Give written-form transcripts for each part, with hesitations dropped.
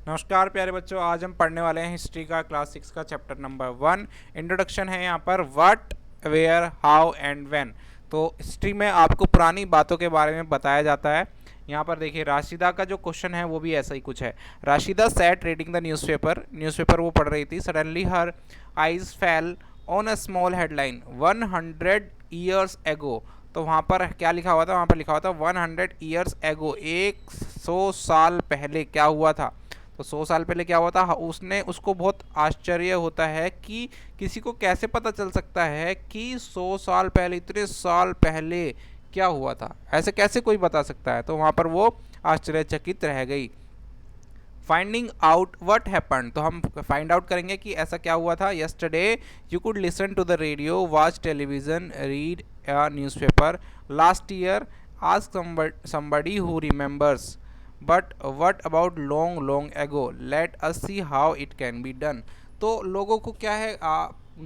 नमस्कार प्यारे बच्चों, आज हम पढ़ने वाले हैं हिस्ट्री का क्लास 6 का चैप्टर नंबर 1। इंट्रोडक्शन है यहाँ पर what, where, how and when. तो हिस्ट्री में आपको पुरानी बातों के बारे में बताया जाता है। यहाँ पर देखिए, राशिदा का जो क्वेश्चन है वो भी ऐसा ही कुछ है। Rashida sat reading the newspaper वो पढ़ रही थी। Suddenly her eyes fell on a small headline 100 years ago. तो वहाँ पर क्या लिखा हुआ था? वहाँ पर लिखा हुआ था 100 ईयर्स एगो, 100 साल पहले क्या हुआ था। तो 100 साल पहले क्या हुआ था? उसने उसको बहुत आश्चर्य होता है कि किसी को कैसे पता चल सकता है कि 100 साल पहले, इतने साल पहले क्या हुआ था, ऐसे कैसे कोई बता सकता है। तो वहाँ पर वो आश्चर्यचकित रह गई। फाइंडिंग आउट व्हाट हैपन, तो हम फाइंड आउट करेंगे कि ऐसा क्या हुआ था। Yesterday you could listen to the radio, watch television, read a newspaper. Last year ask somebody who remembers, but what about long ago? Let us see how it can be done। तो लोगों को क्या है,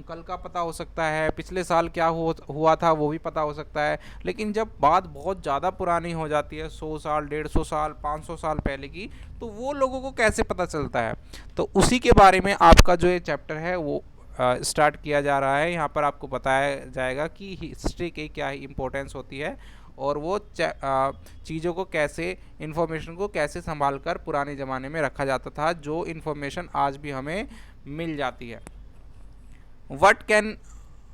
कल का पता हो सकता है, पिछले साल क्या हुआ था वो भी पता हो सकता है, लेकिन जब बात बहुत ज़्यादा पुरानी हो जाती है, 100 साल, 150 साल, 500 साल पहले की, तो वो लोगों को कैसे पता चलता है। तो उसी के बारे में आपका जो ये चैप्टर है वो स्टार्ट किया जा रहा है। यहाँ पर आपको बताया जाएगा कि हिस्ट्री की क्या इम्पोर्टेंस होती है और वो चीज़ों को कैसे, इन्फॉर्मेशन को कैसे संभाल कर पुराने ज़माने में रखा जाता था, जो इन्फॉर्मेशन आज भी हमें मिल जाती है।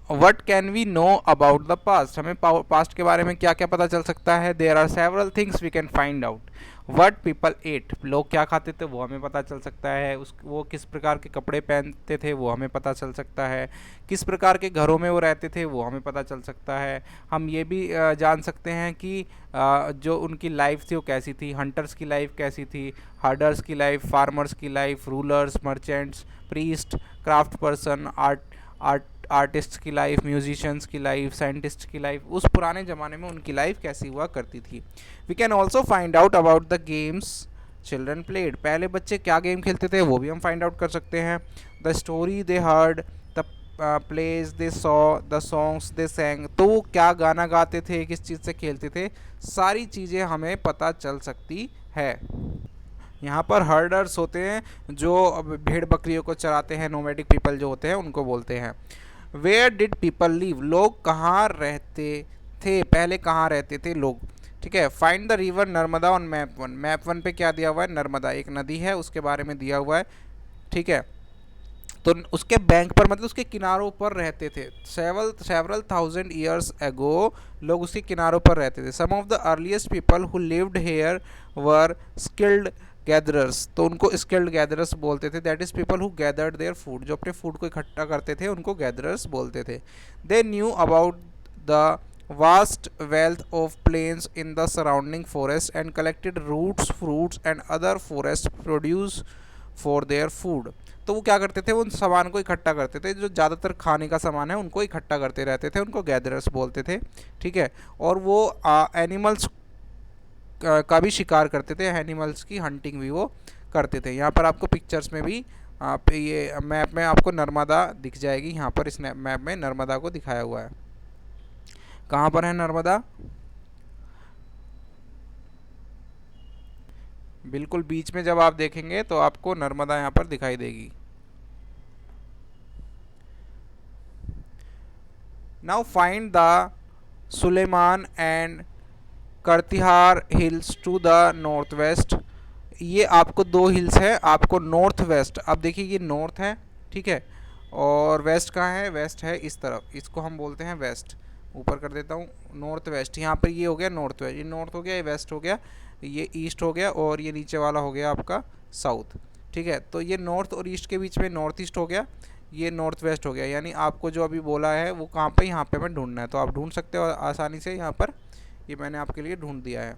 What can we know about the past, हमें पास्ट के बारे में क्या क्या पता चल सकता है। There are several things we can find out. What people ate, लोग क्या खाते थे वो हमें पता चल सकता है। वो किस प्रकार के कपड़े पहनते थे वो हमें पता चल सकता है। किस प्रकार के घरों में वो रहते थे वो हमें पता चल सकता है। हम ये भी जान सकते हैं कि जो उनकी लाइफ थी वो कैसी थी। हंटर्स की लाइफ कैसी थी, हर्डर्स की लाइफ, फार्मर्स की life, rulers, merchants, priest, craft person, artist की लाइफ, म्यूजिशियंस की लाइफ, साइंटिस्ट की लाइफ, उस पुराने ज़माने में उनकी लाइफ कैसी हुआ करती थी। We can also find out about the games children played, पहले बच्चे क्या गेम खेलते थे वो भी हम फाइंड आउट कर सकते हैं। The story they heard, the plays they saw, the songs they sang, तो वो क्या गाना गाते थे, किस चीज़ से खेलते थे, सारी चीज़ें हमें पता चल सकती है। यहाँ पर हर्डर्स होते हैं जो भेड़ बकरियों को चराते हैं, नोमैडिक पीपल जो होते हैं उनको बोलते हैं। वेयर डिड पीपल लिव, लोग कहाँ रहते थे, पहले कहाँ रहते थे लोग। ठीक है। Find the river Narmada on map one पे क्या दिया हुआ है? नर्मदा एक नदी है, उसके बारे में दिया हुआ है। ठीक है। तो उसके बैंक पर, मतलब उसके किनारों पर रहते थे। सेवरल थाउजेंड ईयर्स एगो लोग उसके किनारों पर रहते थे। Some of the earliest people who lived here were skilled gatherers, तो उनको स्किल्ड गैदरर्स बोलते थे। That is people who gathered their food, जो अपने फूड को इकट्ठा करते थे उनको गैदरर्स बोलते थे। They knew about the vast wealth of plains in the surrounding forest and collected roots, fruits and other forest produce for their food। तो वो क्या करते थे, उन सामान को इकट्ठा करते थे, जो ज़्यादातर खाने का सामान है उनको इकट्ठा करते रहते थे, उनको गैदरर्स बोलते थे। ठीक है। और वो एनिमल्स का भी शिकार करते थे, एनिमल्स की हंटिंग भी वो करते थे। यहाँ पर आपको पिक्चर्स में भी, आप ये मैप में आपको नर्मदा दिख जाएगी। यहाँ पर इस मैप में नर्मदा को दिखाया हुआ है। कहाँ पर है नर्मदा? बिल्कुल बीच में जब आप देखेंगे तो आपको नर्मदा यहाँ पर दिखाई देगी। Now find the Sulaiman and Kirthar hills to the north west. ये आपको दो हिल्स है, आपको नॉर्थ वेस्ट, अब देखिए ये नॉर्थ है, ठीक है, और वेस्ट कहाँ है? वेस्ट है इस तरफ, इसको हम बोलते हैं वेस्ट। ऊपर कर देता हूँ, नॉर्थ वेस्ट। यहाँ पर ये हो गया नॉर्थ वेस्ट, ये नॉर्थ हो गया, ये वेस्ट हो गया, ये ईस्ट हो गया, और ये नीचे वाला हो गया आपका साउथ। ठीक है। तो ये नॉर्थ और ईस्ट के बीच में नॉर्थ ईस्ट हो गया, ये नॉर्थ वेस्ट हो गया। यानी आपको जो अभी बोला है वो कहाँ पे, यहाँ पे हमें ढूंढना है, तो आप ढूंढ सकते हो आसानी से। यहाँ पर ये मैंने आपके लिए ढूंढ दिया है।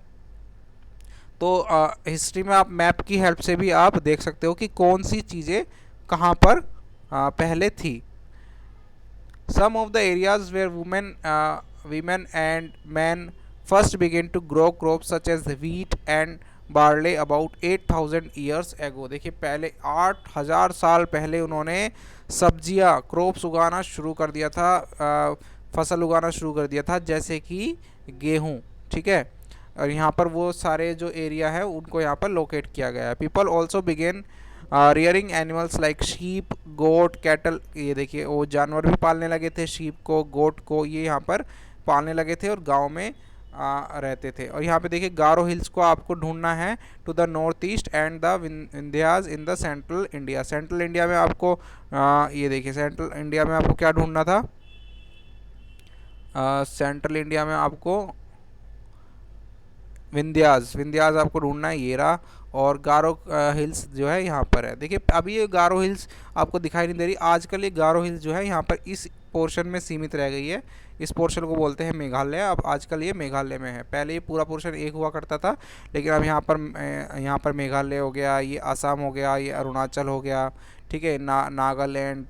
तो हिस्ट्री में आप मैप की हेल्प से भी आप देख सकते हो कि कौन सी चीज़ें कहाँ पर पहले थी। Some of the areas where women and men first began to grow crops such as wheat and barley about 8,000 years ago। देखिए पहले 8,000 साल पहले उन्होंने सब्जियां, क्रॉप्स उगाना शुरू कर दिया था, फसल उगाना शुरू कर दिया था, जैसे कि गेहूं। ठीक है। और यहाँ पर वो सारे जो एरिया है उनको यहाँ पर लोकेट किया गया है। People also began rearing animals like sheep, goat, cattle. ये देखिए वो जानवर भी पालने लगे थे, शीप को, गोट को, ये यहाँ पर पालने लगे थे और गांव में रहते थे। और यहाँ पे देखिए गारो हिल्स को आपको ढूंढना है to the north east and the Vindhyas in the central India. Central India में आपको ये देखिए सेंट्रल इंडिया में आपको क्या ढूंढना था, सेंट्रल इंडिया में आपको विंध्यास, विंध्यास आपको ढूंढना है, ये रहा। और गारो हिल्स जो है यहाँ पर है। देखिए अभी ये गारो हिल्स आपको दिखाई नहीं दे रही, आजकल ये गारो हिल्स जो है यहाँ पर इस पोर्शन में सीमित रह गई है। इस पोर्शन को बोलते हैं मेघालय। अब आजकल ये मेघालय में है, पहले ये पूरा पोर्शन एक हुआ करता था, लेकिन अब यहाँ पर मेघालय हो गया, ये असम हो गया, ये अरुणाचल हो गया, ठीक है, नागालैंड,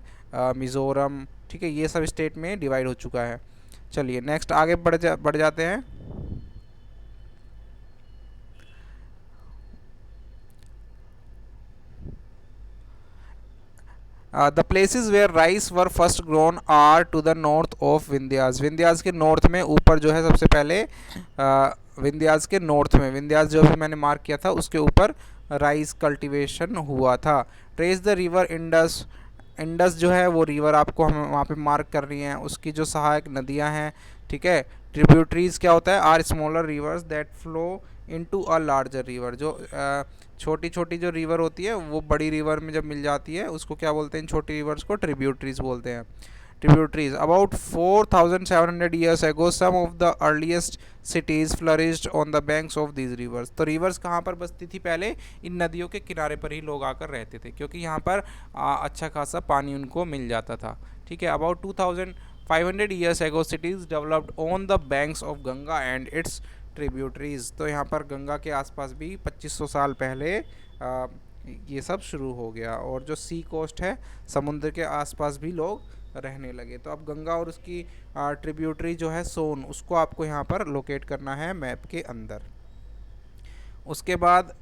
मिज़ोरम, ठीक है, ये सब स्टेट में डिवाइड हो चुका है। चलिए नेक्स्ट आगे बढ़ जाते हैं। The places where rice were first grown are to the north of Vindhyas. Vindhyas के नॉर्थ में, ऊपर जो है सबसे पहले विंध्यास के नॉर्थ में, विंध्यास जो भी मैंने मार्क किया था उसके ऊपर राइस कल्टीवेशन हुआ था। Trace the river Indus. Indus जो है वो रिवर आपको हम वहाँ पे मार्क कर रही हैं, उसकी जो सहायक नदियाँ हैं, ठीक है। ट्रिब्यूटरीज क्या होता है, are smaller rivers that flow into a larger river. जो छोटी छोटी जो रिवर होती है वो बड़ी रिवर में जब मिल जाती है उसको क्या बोलते हैं, छोटी रिवर्स को ट्रिब्यूटरीज बोलते हैं। Tributaries about 4700 years ago some of the earliest cities flourished on the banks of these rivers। तो रिवर्स कहाँ पर बसती थी पहले, इन नदियों के किनारे पर ही लोग आकर रहते थे, क्योंकि यहाँ पर अच्छा खासा पानी उनको मिल जाता था, ठीक है। About 2500 years ago cities developed on the banks of Ganga and its tributaries. तो यहाँ पर गंगा के आसपास भी 2500 साल पहले ये सब शुरू हो गया, और जो सी कोस्ट है, समुद्र के आसपास भी लोग रहने लगे। तो अब गंगा और उसकी ट्रिब्यूटरी जो है सोन, उसको आपको यहाँ पर लोकेट करना है मैप के अंदर। उसके बाद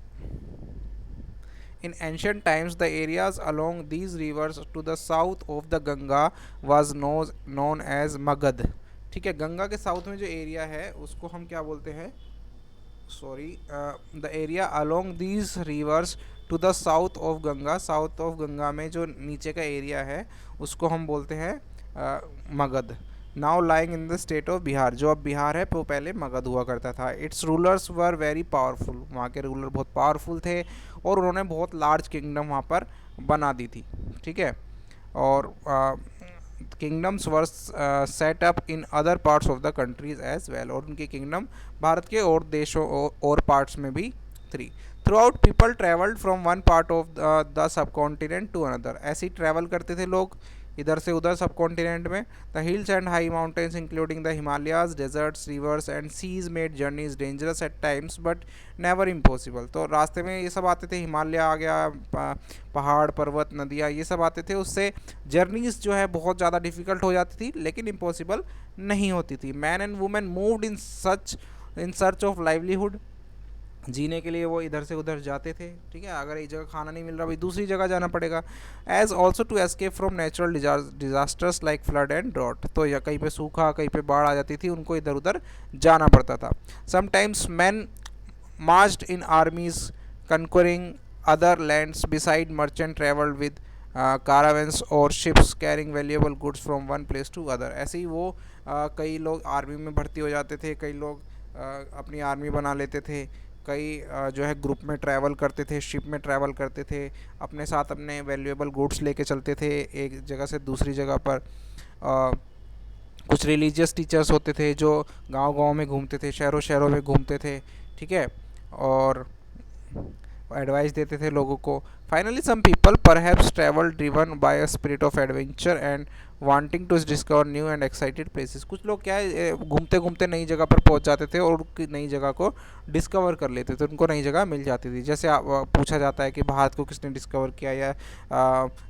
in ancient times the areas along these rivers to the south of the Ganga was known as Magadha, ठीक है। गंगा के साउथ में जो एरिया है उसको हम क्या बोलते हैं, sorry, the area along these rivers to the south of Ganga, south of Ganga में जो नीचे का एरिया है उसको हम बोलते हैं Magadh. Now lying in the state of Bihar, जो अब बिहार है वो पहले मगध हुआ करता था। It's rulers were very powerful, वहाँ के रूलर बहुत पावरफुल थे और उन्होंने बहुत लार्ज किंगडम वहाँ पर बना दी थी, ठीक है। और kingdoms were set up in other parts of the countries as well, और उनके किंगडम भारत के और देशों और पार्ट्स में भी थी। Throughout people travelled from one part of the subcontinent to another, ऐसे ही ट्रैवल करते थे लोग इधर से उधर सब कॉन्टिनेंट में। The hills and high mountains including the Himalayas, deserts, rivers and seas made journeys dangerous at times but never impossible. तो रास्ते में ये सब आते थे, हिमालय आ गया, पहाड़, पर्वत, नदियाँ, ये सब आते थे, उससे जर्नीज जो है बहुत ज़्यादा डिफ़िकल्ट हो जाती थी लेकिन इम्पॉसिबल नहीं होती थी। Man and women moved in search of livelihood, जीने के लिए वो इधर से उधर जाते थे, ठीक है। अगर एक जगह खाना नहीं मिल रहा, भाई दूसरी जगह जाना पड़ेगा। As also to escape from natural disasters like flood and drought, तो या कहीं पे सूखा, कहीं पे बाढ़ आ जाती थी, उनको इधर उधर जाना पड़ता था। Sometimes men marched in armies conquering other lands beside merchant travelled with caravans और ships carrying valuable goods from one place to other। ऐसे ही वो कई लोग आर्मी में भर्ती हो जाते थे, कई लोग अपनी आर्मी बना लेते थे, कई जो है ग्रुप में ट्रैवल करते थे, शिप में ट्रैवल करते थे, अपने साथ अपने वैल्यूएबल गुड्स लेके चलते थे एक जगह से दूसरी जगह पर। कुछ रिलीजियस टीचर्स होते थे जो गांव-गांव में घूमते थे, शहरों शहरों में घूमते थे, ठीक है, और एडवाइस देते थे लोगों को। Finally some people perhaps travel driven by a spirit of adventure and wanting to discover new and excited places. कुछ लोग क्या है, घूमते घूमते नई जगह पर पहुंच जाते थे और नई जगह को डिस्कवर कर लेते थे, उनको नई जगह मिल जाती थी। जैसे पूछा जाता है कि भारत को किसने डिस्कवर किया या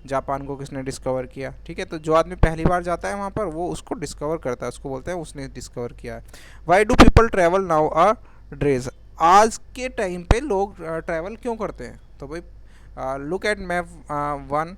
जापान को किसने डिस्कवर किया, ठीक है। तो जो आदमी पहली बार जाता है वहाँ पर वो उसको डिस्कवर करता है, उसको बोलते हैं उसने डिस्कवर किया है। Why do people travel now a days, आज के टाइम पे लोग ट्रैवल क्यों करते हैं, तो भाई look at map 1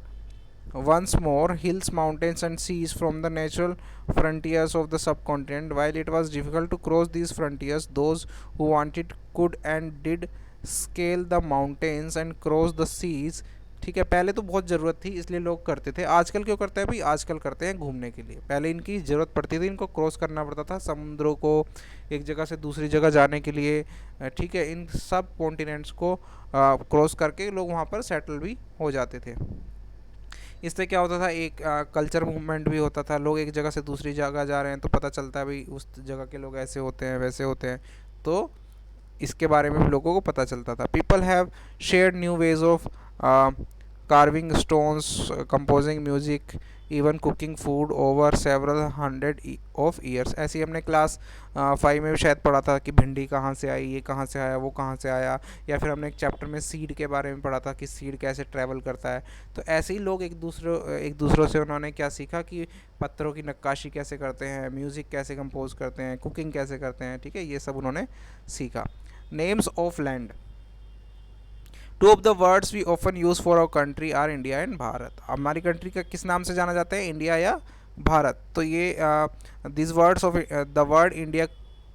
once more hills, mountains, and seas from the natural frontiers of the subcontinent. While it was difficult to cross these frontiers, those who wanted could and did scale the mountains and cross the seas. ठीक है, पहले तो बहुत ज़रूरत थी इसलिए लोग करते थे। आजकल क्यों करते हैं भाई? आजकल करते हैं घूमने के लिए। पहले इनकी ज़रूरत पड़ती थी, इनको क्रॉस करना पड़ता था समुद्रों को, एक जगह से दूसरी जगह जाने के लिए। ठीक है, इन सब कॉन्टिनेंट्स को क्रॉस करके लोग वहाँ पर सेटल भी हो जाते थे। इससे क्या होता था, एक कल्चर मूवमेंट भी होता था। लोग एक जगह से दूसरी जगह जा रहे हैं तो पता चलता है भाई उस जगह के लोग ऐसे होते हैं, वैसे होते हैं, तो इसके बारे में भी लोगों को पता चलता था। People have shared new ways of carving stones, composing music, even cooking food over several hundred of years। ऐसे ही हमने क्लास 5 में शायद पढ़ा था कि भिंडी कहाँ से आई, ये कहाँ से आया, वो कहाँ से आया। या फिर हमने एक चैप्टर में सीड के बारे में पढ़ा था कि सीड कैसे ट्रैवल करता है। तो ऐसे ही लोग एक दूसरों से उन्होंने क्या सीखा कि पत्थरों की नक्काशी कैसे करते हैं, म्यूज़िक कैसे कंपोज करते हैं, कुकिंग कैसे करते हैं। ठीक है, ये सब उन्होंने सीखा। Names of land. Two of the words we often use for our country are India and Bharat. हमारी कंट्री का किस नाम से जाना जाता है? इंडिया या भारत। तो ये this words of the word India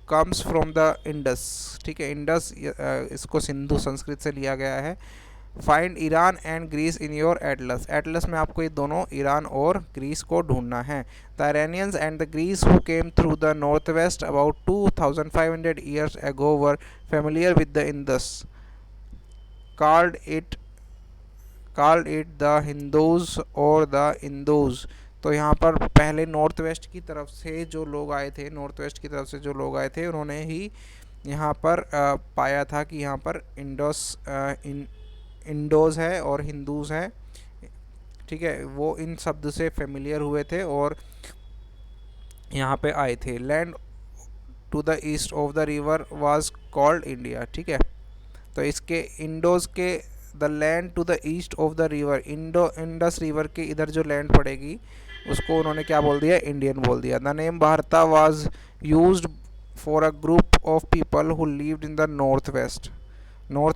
comes from the Indus. ठीक है, इंडस इसको सिंधु संस्कृत से लिया गया है। Find Iran and Greece in your atlas. Atlas में आपको ये दोनों ईरान और ग्रीस को ढूंढना है। The Iranians and the Greece who came through the north west about 2500 years ago were familiar with the Indus, called it the Hindos और the Indos. तो यहाँ पर पहले नॉर्थ वेस्ट की तरफ से जो लोग आए थे, उन्होंने ही यहाँ पर पाया था कि यहाँ पर इंडोज है और हिंदूज हैं। ठीक है, वो इन शब्द से फेमिलियर हुए थे और यहाँ पे आए थे। Land to the east of the river was called India. ठीक है, तो इसके इंडोज के the land to the east of the river, Indus river के इधर जो लैंड पड़ेगी उसको उन्होंने क्या बोल दिया? इंडियन बोल दिया। द नेम भारता was used for a group of people who lived in the north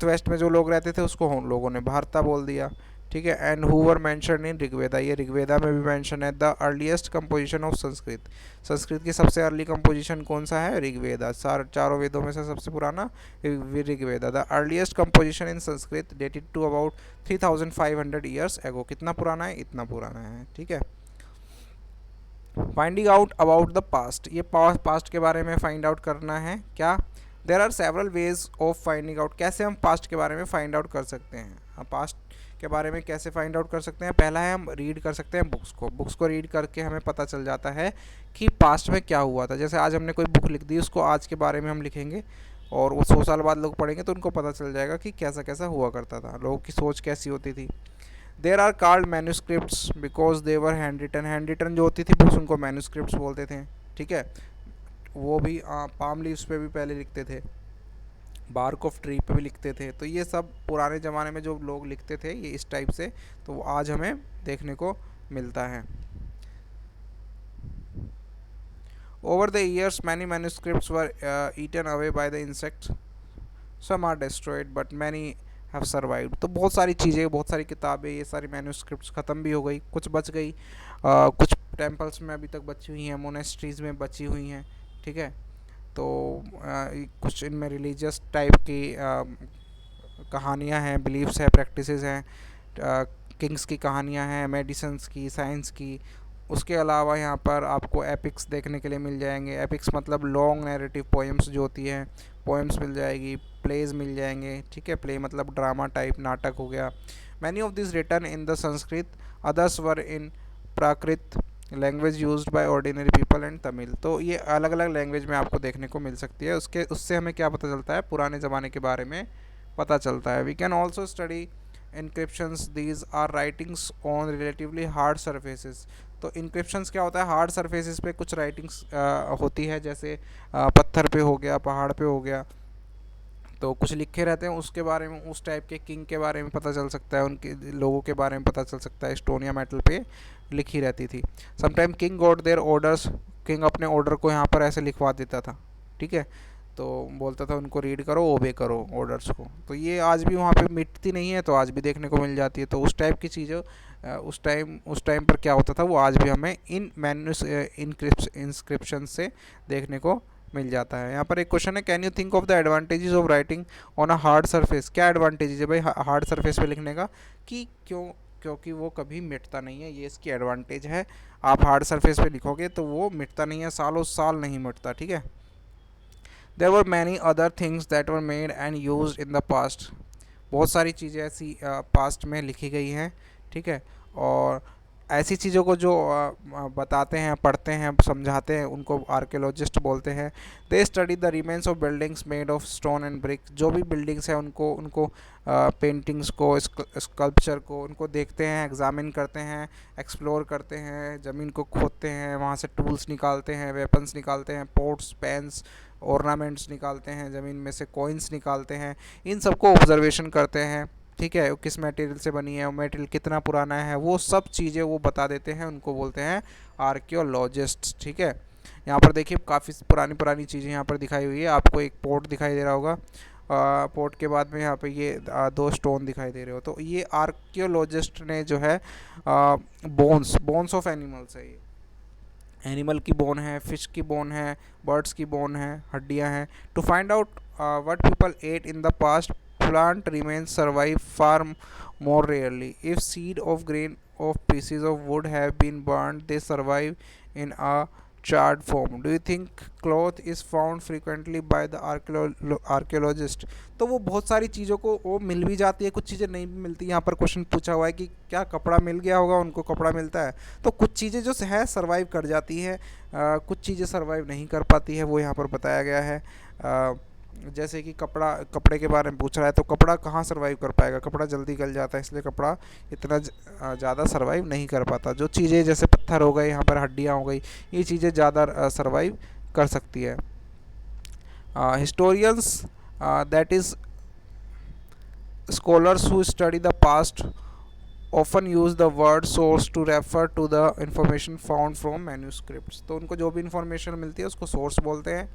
waste में जो लोग रहते थे उसको हम लोगों ने भारता बोल दिया। ठीक है, and who were mention in Rigveda. ये ऋग्वेदा में भी मेंशन है। The earliest composition of Sanskrit की सबसे अर्ली कंपोजिशन कौन सा है? ऋग्वेदा। चारों वेदों में से सबसे पुराना Rigveda. The earliest composition in Sanskrit dated to about 3500 years ago. कितना पुराना है? इतना पुराना है। ठीक है, finding out about the past. ये पास्ट के बारे में फाइंड आउट करना है क्या? There are several ways of finding out. कैसे हम पास्ट के बारे में फाइंड आउट कर सकते हैं? हम पास्ट के बारे में कैसे फाइंड आउट कर सकते हैं? पहला है हम रीड कर सकते हैं बुक्स को रीड करके हमें पता चल जाता है कि पास्ट में क्या हुआ था। जैसे आज हमने कोई बुक लिख दी, उसको आज के बारे में हम लिखेंगे और वो 100 साल बाद लोग पढ़ेंगे तो उनको पता चल जाएगा कि कैसा कैसा हुआ करता था, लोगों की सोच कैसी होती थी। There are called manuscripts because they were hand written जो होती थी बुक्स उनको मैन्यूस्क्रिप्ट्स बोलते थे। ठीक है, वो भी पाम लीव्स पे भी पहले लिखते थे, बार्क ऑफ ट्री पे भी लिखते थे। तो ये सब पुराने ज़माने में जो लोग लिखते थे ये इस टाइप से, तो वो आज हमें देखने को मिलता है। Over the years many manuscripts were eaten away by the insects, some are destroyed but many have survived. तो बहुत सारी चीज़ें, बहुत सारी किताबें, ये सारी मैन्यूस्क्रिप्ट्स ख़त्म भी हो गई, कुछ बच गई, कुछ टेम्पल्स में अभी तक बची हुई हैं, मोनेस्ट्रीज़ में बची हुई हैं। ठीक है, तो कुछ इनमें रिलीजियस टाइप की कहानियाँ हैं, बिलीफ्स हैं, प्रैक्टिसेस हैं, किंग्स की कहानियाँ हैं, मेडिसिन्स की, साइंस की। उसके अलावा यहाँ पर आपको एपिक्स देखने के लिए मिल जाएंगे। एपिक्स मतलब लॉन्ग नैरेटिव पोएम्स जो होती हैं, पोएम्स मिल जाएगी, प्लेज मिल जाएंगे। ठीक है, प्ले मतलब ड्रामा टाइप, नाटक हो गया। Many of this written in the Sanskrit, others were in Prakrit language used by ordinary people and Tamil. तो ये अलग अलग लैंग्वेज में आपको देखने को मिल सकती है। उससे हमें क्या पता चलता है? पुराने ज़माने के बारे में पता चलता है। We can also study inscriptions, these are writings on relatively hard surfaces. तो इनक्रिप्शंस क्या होता है? हार्ड सरफेसेस पे कुछ राइटिंग्स होती है, जैसे पत्थर पे हो गया, पहाड़ पे हो गया, तो कुछ लिखे रहते हैं उसके बारे में। उस टाइप के किंग के बारे में पता चल सकता है, उनके लोगों के बारे में पता चल सकता है। स्टोन या मेटल पे लिखी रहती थी। Sometime king got there orders, king अपने ऑर्डर को यहाँ पर ऐसे लिखवा देता था। ठीक है, तो बोलता था उनको रीड करो, ओबे करो ऑर्डर्स को। तो ये आज भी वहाँ पे मिटती नहीं है, तो आज भी देखने को मिल जाती है। तो उस टाइप की चीज़ों उस टाइम पर क्या होता था वो आज भी हमें इन मैन्यूस इंस्क्रिप्शन से देखने को मिल जाता है। यहाँ पर एक क्वेश्चन है, can you think of the advantages of writing on a hard surface. क्या एडवांटेजेस है भाई हार्ड सरफेस पे लिखने का, कि क्योंकि वो कभी मिटता नहीं है, ये इसकी एडवांटेज है। आप हार्ड सरफेस पे लिखोगे तो वो मिटता नहीं है, सालों साल नहीं मिटता, ठीक है। There were many other things that were made and used in the past. बहुत सारी चीज़ें ऐसी पास्ट में लिखी गई हैं, ठीक है। और ऐसी चीज़ों को जो बताते हैं, पढ़ते हैं, समझाते हैं, उनको आर्कियोलॉजिस्ट बोलते हैं। They study the remains of buildings made of stone and brick. जो भी बिल्डिंग्स हैं उनको पेंटिंग्स को, स्कल्पचर को, उनको देखते हैं, एग्जामिन करते हैं, एक्सप्लोर करते हैं, ज़मीन को खोदते हैं, वहाँ से टूल्स निकालते हैं, वेपन्स निकालते हैं, पोट्स, पेन्स, ऑर्नामेंट्स निकालते हैं, ज़मीन में से कॉइन्स निकालते हैं। इन सबको ऑब्जर्वेशन करते हैं, ठीक है। किस मटेरियल से बनी है, वो मटेरियल कितना पुराना है, वो सब चीज़ें वो बता देते हैं, उनको बोलते हैं आर्कियोलॉजिस्ट, ठीक है। यहाँ पर देखिए काफ़ी पुरानी पुरानी चीज़ें यहाँ पर दिखाई हुई है। आपको एक पोर्ट दिखाई दे रहा होगा, पोर्ट के बाद में यहाँ पे ये दो स्टोन दिखाई दे रहे हो, तो ये आर्कियोलॉजिस्ट ने जो है बोन्स ऑफ एनिमल्स है, ये एनिमल की बोन है, फिश की बोन है, बर्ड्स की बोन है, हड्डियाँ हैं। To find out what people ate in the past, plant remains survive far more rarely. If seed of grain of pieces of wood have been burned, they survive in a charred form. Do you think cloth is found frequently by the archaeologist? तो वो बहुत सारी चीज़ों को वो मिल भी जाती है, कुछ चीज़ें नहीं भी मिलती। यहाँ पर क्वेश्चन पूछा हुआ है कि क्या कपड़ा मिल गया होगा, उनको कपड़ा मिलता है, तो कुछ चीज़ें जो है सर्वाइव कर जाती है, कुछ चीज़ें सर्वाइव नहीं कर पाती है, वो यहाँ पर बताया गया है। जैसे कि कपड़े के बारे में पूछ रहा है, तो कपड़ा कहाँ सर्वाइव कर पाएगा, कपड़ा जल्दी गल जाता है, इसलिए कपड़ा इतना ज़्यादा सर्वाइव नहीं कर पाता। जो चीज़ें जैसे पत्थर हो गए, यहाँ पर हड्डियाँ हो गई, ये चीज़ें ज़्यादा सर्वाइव कर सकती है। Historians that is scholars who study the past often use the word source to refer to the information found from manuscripts। तो उनको जो भी इंफॉर्मेशन मिलती है उसको सोर्स बोलते हैं।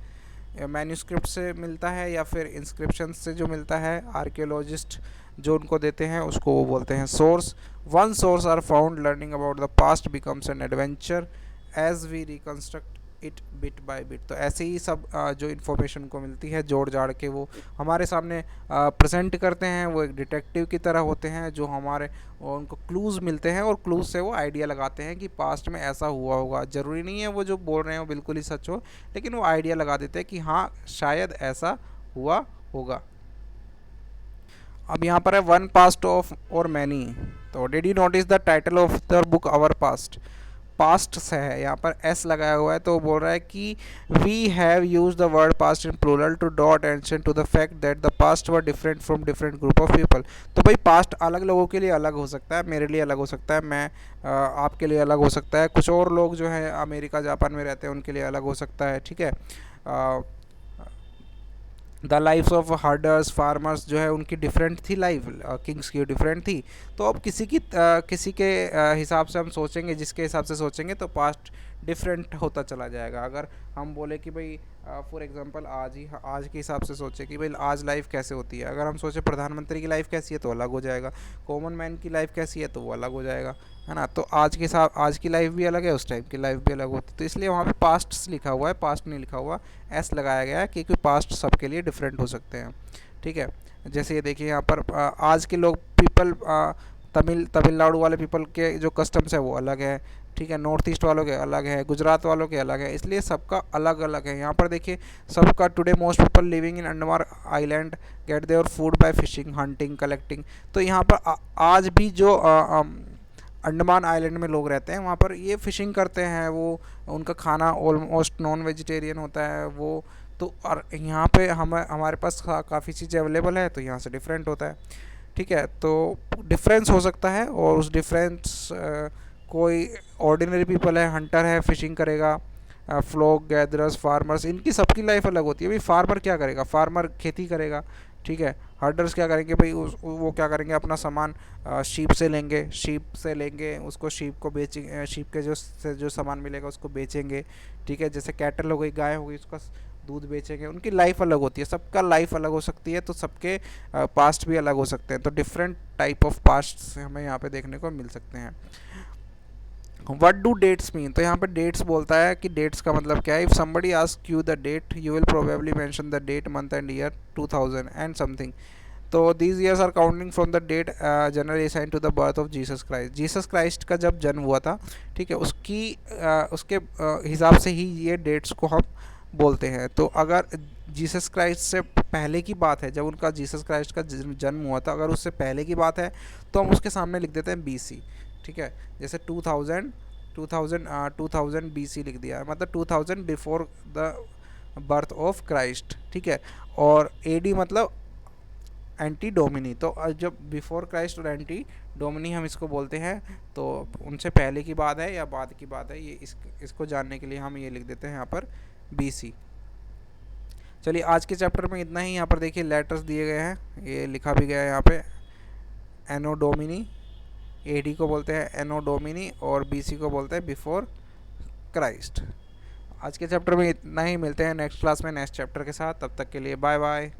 मैन्यूस्क्रिप्ट से मिलता है या फिर इंस्क्रिप्शन से जो मिलता है, आर्कियोलॉजिस्ट जो उनको देते हैं उसको वो बोलते हैं source. One source are found, learning about the past becomes an adventure as we reconstruct it bit by bit. तो ऐसे ही सब जो इन्फॉर्मेशन को मिलती है जोड़ जाड़ के वो हमारे सामने प्रेजेंट करते हैं। वो एक डिटेक्टिव की तरह होते हैं जो हमारे उनको क्लूज़ मिलते हैं और क्लूज़ से वो आइडिया लगाते हैं कि पास्ट में ऐसा हुआ होगा। ज़रूरी नहीं है वो जो बोल रहे हैं वो बिल्कुल ही सच हो, लेकिन वो आइडिया लगा देते हैं कि हाँ शायद ऐसा हुआ होगा। अब यहाँ पर है वन पास्ट ऑफ और मैनी। तो did you notice the title of the book our past. Past से है, यहाँ पर एस लगाया हुआ है, तो बोल रहा है कि we have use the word past in plural to draw attention to the fact that the past were different from different group of people. तो भाई पास्ट अलग लोगों के लिए अलग हो सकता है, मेरे लिए अलग हो सकता है, मैं आपके लिए अलग हो सकता है, कुछ और लोग जो है अमेरिका जापान में रहते हैं उनके लिए अलग हो सकता है, ठीक है। The lifes of herders farmers जो है उनकी डिफरेंट थी लाइफ, किंग्स की डिफरेंट थी। तो अब किसी के हिसाब से हम सोचेंगे, जिसके हिसाब से सोचेंगे तो पास्ट डिफरेंट होता चला जाएगा। अगर हम बोले कि भाई फॉर एग्जांपल आज के हिसाब से सोचे कि भाई आज लाइफ कैसे होती है, अगर हम सोचे प्रधानमंत्री की लाइफ कैसी है तो अलग हो जाएगा, कॉमन मैन की लाइफ कैसी है तो वो अलग हो जाएगा, है ना। तो आज की लाइफ भी अलग है, उस टाइम की लाइफ भी अलग होती है, तो इसलिए वहाँ पे पास्ट लिखा हुआ है, पास्ट नहीं लिखा हुआ, एस लगाया गया है क्योंकि पास्ट सबके लिए डिफरेंट हो सकते हैं, ठीक है। जैसे ये देखिए यहाँ पर आज के लोग पीपल तमिलनाडु वाले पीपल के जो कस्टम्स है वो अलग है, ठीक है। नॉर्थ ईस्ट वालों के अलग है, गुजरात वालों के अलग है, इसलिए सबका अलग अलग है। यहाँ पर देखिए सबका today most people living in Andaman island get their food by fishing, hunting, collecting. तो यहाँ पर आज भी जो अंडमान आइलैंड में लोग रहते हैं वहाँ पर ये फ़िशिंग करते हैं, वो उनका खाना ऑलमोस्ट नॉन वेजिटेरियन होता है वो। तो और यहाँ पे हमारे पास काफ़ी चीज़ें अवेलेबल है, तो यहाँ से डिफरेंट होता है, ठीक है। तो डिफरेंस हो सकता है, और उस डिफरेंस कोई ऑर्डिनरी पीपल है, हंटर है, फिशिंग करेगा, फ्लॉक गैदरर्स, फार्मर्स, इनकी सबकी लाइफ अलग होती है। भाई फार्मर क्या करेगा, फार्मर खेती करेगा, ठीक है। हर्डर्स क्या करेंगे भाई, वो क्या करेंगे, अपना सामान शीप से लेंगे, उसको शीप को बेचेंगे, शीप के जो सामान मिलेगा उसको बेचेंगे, ठीक है। जैसे कैटल हो गई, गाय हो गई, उसका दूध बेचेंगे, उनकी लाइफ अलग होती है, सबका लाइफ अलग हो सकती है, तो सबके पास्ट भी अलग हो सकते हैं। तो डिफरेंट टाइप ऑफ पास्ट हमें यहाँ पे देखने को मिल सकते हैं। वट डू डेट्स मीन, तो यहाँ पे डेट्स बोलता है कि डेट्स का मतलब क्या है। If somebody ask you the date you will probably mention the date, month and year 2000 and something. तो these years are counting from the date generally assigned to the birth of Jesus Christ. Jesus Christ का जब जन्म हुआ था, ठीक है, उसके हिसाब से ही ये डेट्स को हम बोलते हैं। तो अगर जीसस क्राइस्ट से पहले की बात है, जब उनका जीसस क्राइस्ट का जन्म हुआ था, अगर उससे पहले की बात है तो हम उसके सामने लिख देते हैं BC, ठीक है। जैसे 2000 BC लिख दिया, मतलब 2000 before the birth of Christ, ठीक है। और AD मतलब एंटी डोमिनी, तो जब बिफोर क्राइस्ट और एंटी डोमिनी हम इसको बोलते हैं, तो उनसे पहले की बात है या बाद की बात है, ये इसको जानने के लिए हम ये लिख देते हैं यहाँ पर BC। चलिए आज के चैप्टर में इतना ही। यहाँ पर देखिए लेटर्स दिए गए हैं, ये लिखा भी गया है यहाँ पे। एनो डोमिनी, AD को बोलते हैं एनो डोमिनी और BC को बोलते हैं बिफोर क्राइस्ट। आज के चैप्टर में इतना ही, मिलते हैं नेक्स्ट क्लास में नेक्स्ट चैप्टर के साथ, तब तक के लिए बाय बाय।